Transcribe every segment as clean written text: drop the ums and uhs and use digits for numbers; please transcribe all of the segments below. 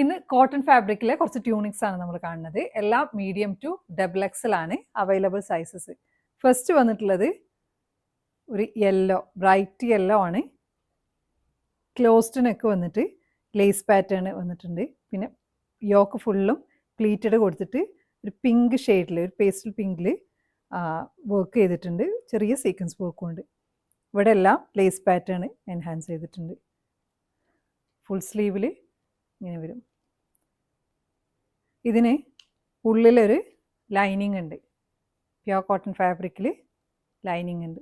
ഇന്ന് കോട്ടൺ ഫാബ്രിക്കിലെ കുറച്ച് ട്യൂണിക്സ് ആണ് നമ്മൾ കാണുന്നത്. എല്ലാം മീഡിയം ടു ഡബിൾ എക്സൽ ആണ് അവൈലബിൾ സൈസസ്. ഫസ്റ്റ് വന്നിട്ടുള്ളത് ഒരു യെല്ലോ, ബ്രൈറ്റ് യെല്ലോ ആണ്. ക്ലോസ്ഡ് നെക്ക് വന്നിട്ട് ലേസ് പാറ്റേൺ വന്നിട്ടുണ്ട്. പിന്നെ യോക്ക് ഫുള്ളും പ്ലീറ്റഡ് കൊടുത്തിട്ട് ഒരു പിങ്ക് ഷെയ്ഡിൽ, ഒരു പേസ്റ്റൽ പിങ്കിൽ വർക്ക് ചെയ്തിട്ടുണ്ട്. ചെറിയ സീക്വൻസ് വർക്കും ഉണ്ട്. ഇവിടെ എല്ലാം ലേസ് പാറ്റേൺ എൻഹാൻസ് ചെയ്തിട്ടുണ്ട്. ഫുൾ സ്ലീവിൽ ഇങ്ങനെ വരും. ഇതിന് ഉള്ളിലൊരു ലൈനിങ് ഉണ്ട്. പ്യോർ കോട്ടൺ ഫാബ്രിക്കിൽ ലൈനിങ് ഉണ്ട്.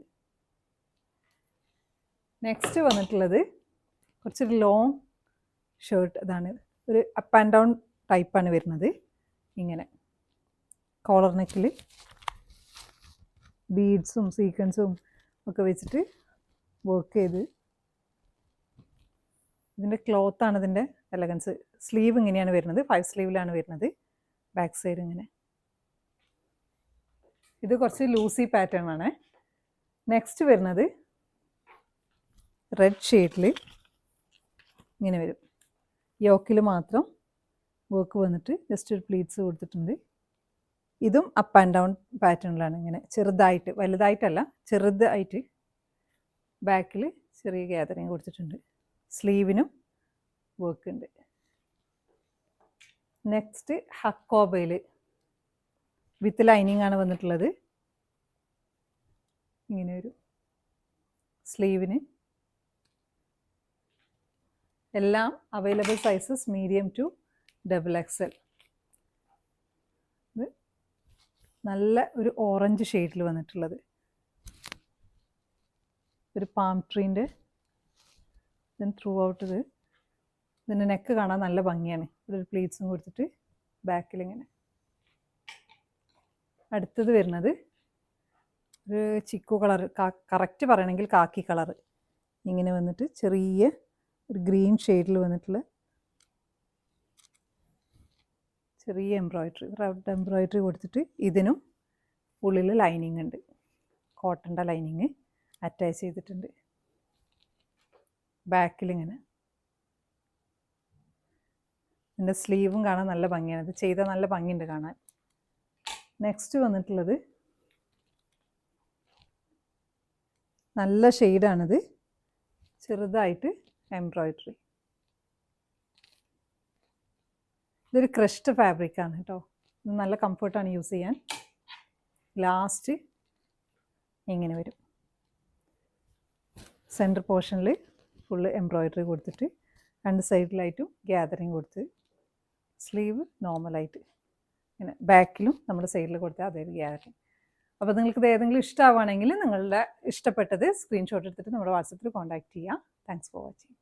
നെക്സ്റ്റ് വന്നിട്ടുള്ളത് കുറച്ചൊരു ലോങ് ഷർട്ട്. അതാണ് ഒരു അപ്പ് ആൻഡ് ഡൗൺ ടൈപ്പാണ് വരുന്നത്. ഇങ്ങനെ കോളർ നെക്കിൽ ബീഡ്സും സീക്വൻസും ഒക്കെ വെച്ചിട്ട് വർക്ക് ചെയ്ത്, ഇതിൻ്റെ ക്ലോത്താണ് ഇതിൻ്റെ എലഗൻസ്. സ്ലീവ് ഇങ്ങനെയാണ് വരുന്നത്, 5 സ്ലീവിലാണ് വരുന്നത്. ബാക്ക് സൈഡ് ഇങ്ങനെ. ഇത് കുറച്ച് ലൂസി പാറ്റേൺ ആണ്. നെക്സ്റ്റ് വരുന്നത് റെഡ് ഷെയ്ഡിൽ ഇങ്ങനെ വരും. യോക്കിൽ മാത്രം വർക്ക് വന്നിട്ട് ജസ്റ്റ് ഒരു പ്ലീറ്റ്സ് കൊടുത്തിട്ടുണ്ട്. ഇതും അപ്പ് ആൻഡ് ഡൗൺ പാറ്റേണിലാണ്. ഇങ്ങനെ ചെറുതായിട്ട്, വലുതായിട്ടല്ല, ചെറുതായിട്ട് ബാക്കിൽ ചെറിയ ഗ്യാതറിങ് കൊടുത്തിട്ടുണ്ട്. സ്ലീവിനും വർക്ക് ഉണ്ട്. നെക്സ്റ്റ് ഹക്കോബയിൽ വിത്ത് ലൈനിങ് ആണ് വന്നിട്ടുള്ളത്. ഇങ്ങനെ ഒരു സ്ലീവിന് എല്ലാം available sizes medium to double XL. ഇത് നല്ല ഒരു ഓറഞ്ച് ഷെയ്ഡിൽ വന്നിട്ടുള്ളത്. ഒരു പാം ട്രീൻ്റെ ത്രൂ ഔട്ട് ഇത്. ഇതിൻ്റെ നെക്ക് കാണാൻ നല്ല ഭംഗിയാണ്. ഇവിടെ ഒരു പ്ലീറ്റ്സും കൊടുത്തിട്ട് ബാക്കിൽ ഇങ്ങനെ. അടുത്തത് വരുന്നത് ഒരു ചിക്കു കളർ, കറക്റ്റ് പറയണമെങ്കിൽ കാക്കി കളർ. ഇങ്ങനെ വന്നിട്ട് ചെറിയ ഒരു ഗ്രീൻ ഷെയ്ഡിൽ വന്നിട്ടുള്ള ചെറിയ എംബ്രോയിഡറി, റൗണ്ട് എംബ്രോയിഡറി കൊടുത്തിട്ട് ഇതിനും ഉള്ളിൽ ലൈനിങ് ഉണ്ട്. കോട്ടൻ്റെ ലൈനിങ് അറ്റാച്ച് ചെയ്തിട്ടുണ്ട്. ബാക്കിൽ ഇങ്ങനെ. ഇതിൻ്റെ സ്ലീവും കാണാൻ നല്ല ഭംഗിയാണ്. ഇത് ചെയ്താൽ നല്ല ഭംഗിയുണ്ട് കാണാൻ. നെക്സ്റ്റ് വന്നിട്ടുള്ളത് നല്ല ഷെയ്ഡാണിത്. ചെറുതായിട്ട് എംബ്രോയിഡറി. ഇതൊരു ക്രഷ്ഡ് ഫാബ്രിക്കാണ് കേട്ടോ. ഇത് നല്ല കംഫർട്ടാണ് യൂസ് ചെയ്യാൻ. ലാസ്റ്റ് ഇങ്ങനെ വരും. സെൻറ്റർ പോർഷനിൽ ഫുള്ള് എംബ്രോയിഡറി കൊടുത്തിട്ട് രണ്ട് സൈഡിലായിട്ടും ഗ്യാതറിങ് കൊടുത്ത്, സ്ലീവ് നോർമലായിട്ട് ഇങ്ങനെ. ബാക്കിലും നമ്മുടെ സൈഡിൽ കൊടുത്താൽ അതേ ഗ്യാതറിങ്. അപ്പോൾ നിങ്ങൾക്ക് ഇത് ഏതെങ്കിലും ഇഷ്ടമാവുകയാണെങ്കിൽ നിങ്ങളുടെ ഇഷ്ടപ്പെട്ടത് സ്ക്രീൻഷോട്ട് എടുത്തിട്ട് നമ്മുടെ വാട്സപ്പിൽ കോൺടാക്റ്റ് ചെയ്യാം. Thanks for watching.